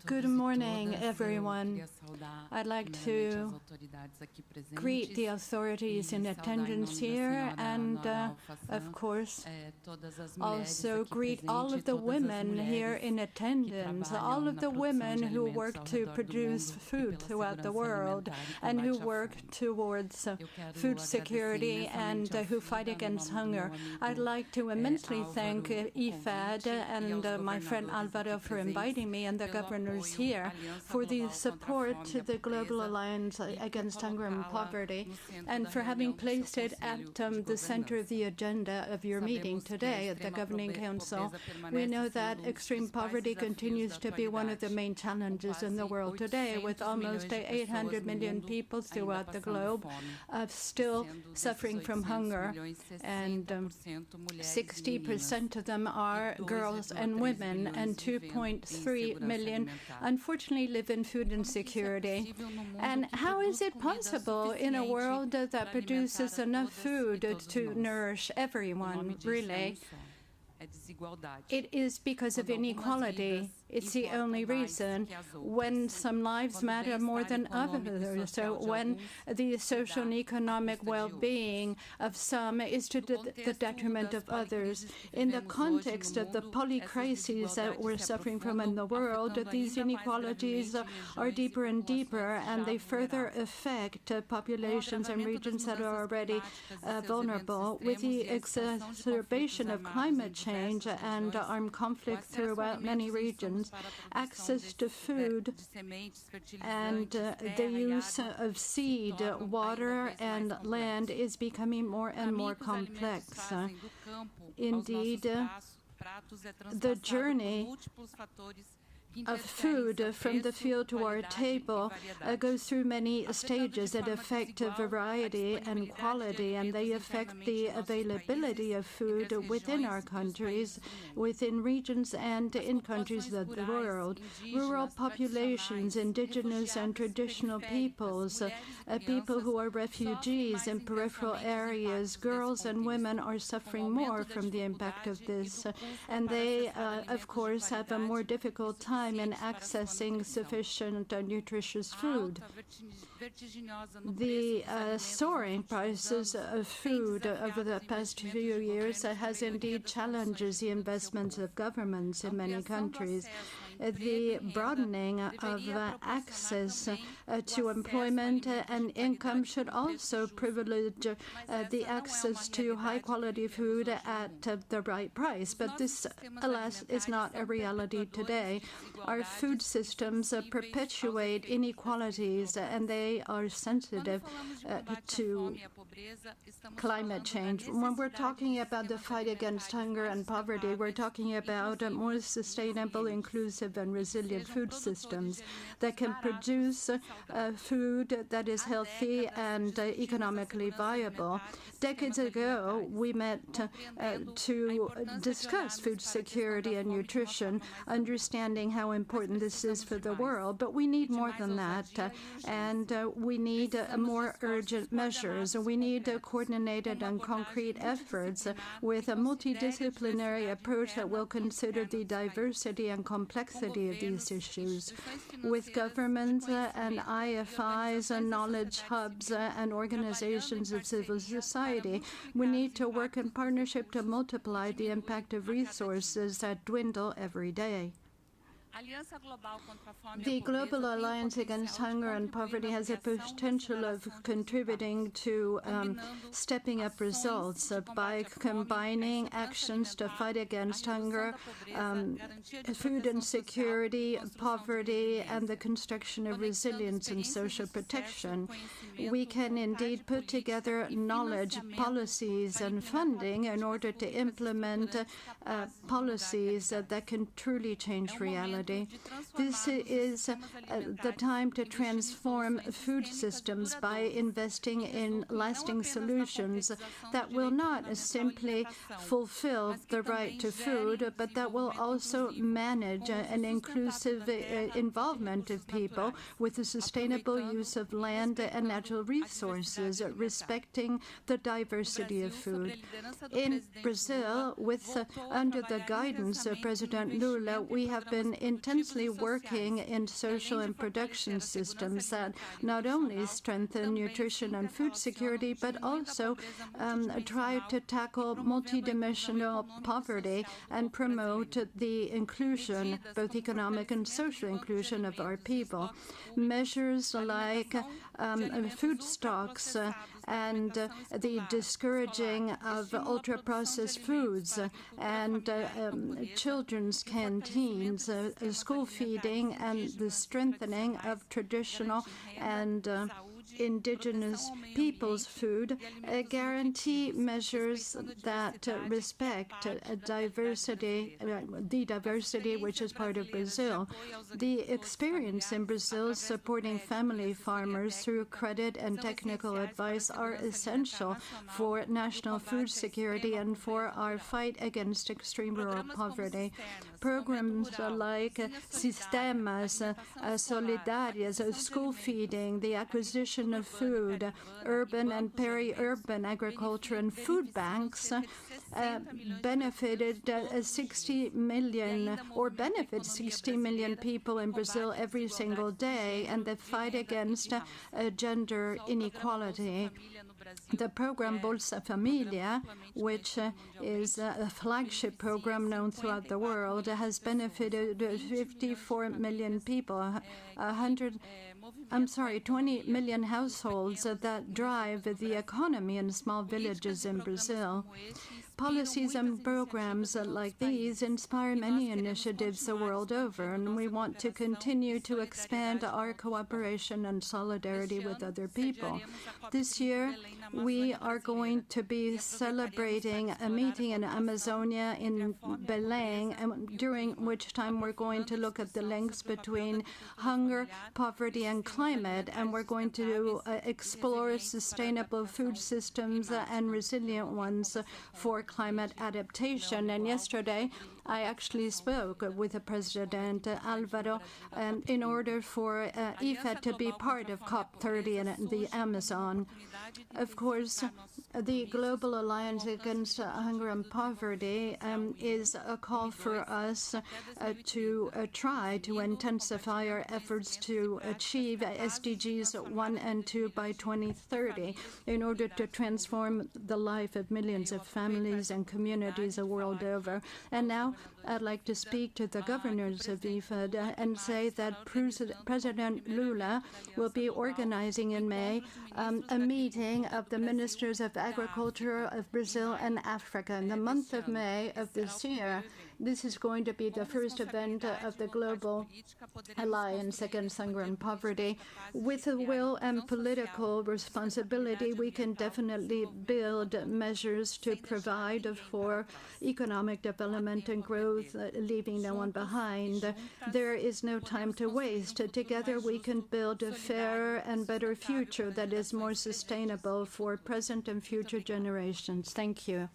Good morning, everyone. I'd like to greet the authorities in attendance here and, of course, also greet all of the women here in attendance, all of the women who work to produce food throughout the world and who work towards food security and who fight against hunger. I'd like to immensely thank IFAD and my friend Alvaro for inviting me and the governors here for the support to the Global Alliance Against Hunger and Poverty and for having placed it at the center of the agenda of your meeting today at the Governing Council. We know that extreme poverty continues to be one of the main challenges in the world today, with almost 800 million people throughout the globe still suffering from hunger, and 60% of them are girls and women, and 2.3 million unfortunately live in food insecurity. And how is it possible in a world that produces enough food to nourish everyone, really? It is because of inequality. It's the only reason. When some lives matter more than others, so when the social and economic well-being of some is to the detriment of others. In the context of the polycrises that we're suffering from in the world, these inequalities are deeper and deeper, and they further affect populations and regions that are already vulnerable. With the exacerbation of climate change and armed conflict throughout many regions, access to food and the use of seed, water, and land is becoming more and more complex. Indeed, the journey of food from the field to our table goes through many stages that affect variety and quality, and they affect the availability of food within our countries, within regions, and in countries of the world. Rural populations, indigenous and traditional peoples, people who are refugees in peripheral areas, girls and women are suffering more from the impact of this, and they, of course, have a more difficult time in accessing sufficient nutritious food. The soaring prices of food over the past few years has indeed challenged the investments of governments in many countries. The broadening of access to employment and income should also privilege the access to high-quality food at the right price, but this, alas, is not a reality today. Our food systems perpetuate inequalities, and they are sensitive to climate change. When we're talking about the fight against hunger and poverty, we're talking about more sustainable, inclusive, and resilient food systems that can produce food that is healthy and economically viable. Decades ago, we met to discuss food security and nutrition, understanding how important this is for the world, but we need more than that, and we need more urgent measures. We need coordinated and concrete efforts with a multidisciplinary approach that will consider the diversity and complexity of these issues. With governments and IFIs and knowledge hubs and organizations of civil society, we need to work in partnership to multiply the impact of resources that dwindle every day. The Global Alliance Against Hunger and Poverty has a potential of contributing to stepping up results by combining actions to fight against hunger, food insecurity, poverty, and the construction of resilience and social protection. We can indeed put together knowledge, policies, and funding in order to implement policies that can truly change reality. This is the time to transform food systems by investing in lasting solutions that will not simply fulfill the right to food, but that will also manage an inclusive involvement of people with the sustainable use of land and natural resources, respecting the diversity of food. In Brazil, under the guidance of President Lula, we have been intensely working in social and production systems that not only strengthen nutrition and food security, but also try to tackle multidimensional poverty and promote the inclusion, both economic and social inclusion of our people. Measures like food stocks and the discouraging of ultra-processed foods and children's canteens, school feeding, and the strengthening of traditional and indigenous people's food guarantee measures that respect diversity, the diversity which is part of Brazil. The experience in Brazil supporting family farmers through credit and technical advice are essential for national food security and for our fight against extreme rural poverty. Programs like Sistemas Solidários, school feeding, the acquisition of food, urban and peri-urban agriculture, and food banks benefited 60 million or benefit 60 million people in Brazil every single day, and the fight against gender inequality. The program Bolsa Familia, which is a flagship program known throughout the world, has benefited 54 million people, 20 million households that drive the economy in small villages in Brazil. Policies and programs like these inspire many initiatives the world over, and we want to continue to expand our cooperation and solidarity with other people. This year, we are going to be celebrating a meeting in Amazonia in Belém, during which time we're going to look at the links between hunger, poverty, and climate, and we're going to explore sustainable food systems and resilient ones for climate adaptation. And yesterday, I actually spoke with the President Alvaro in order for IFAD to be part of COP30 in the Amazon. Of course, the Global Alliance Against Hunger and Poverty is a call for us to try to intensify our efforts to achieve SDGs 1 and 2 by 2030 in order to transform the life of millions of families and communities the world over. And now I'd like to speak to the governors of IFAD and say that President Lula will be organizing in May a meeting of the ministers of agriculture of Brazil and Africa. In the month of May of this year, this is going to be the first event of the Global Alliance Against Hunger and Poverty. With the will and political responsibility, we can definitely build measures to provide for economic development and growth, leaving no one behind. There is no time to waste. Together, we can build a fairer and better future that is more sustainable for present and future generations. Thank you.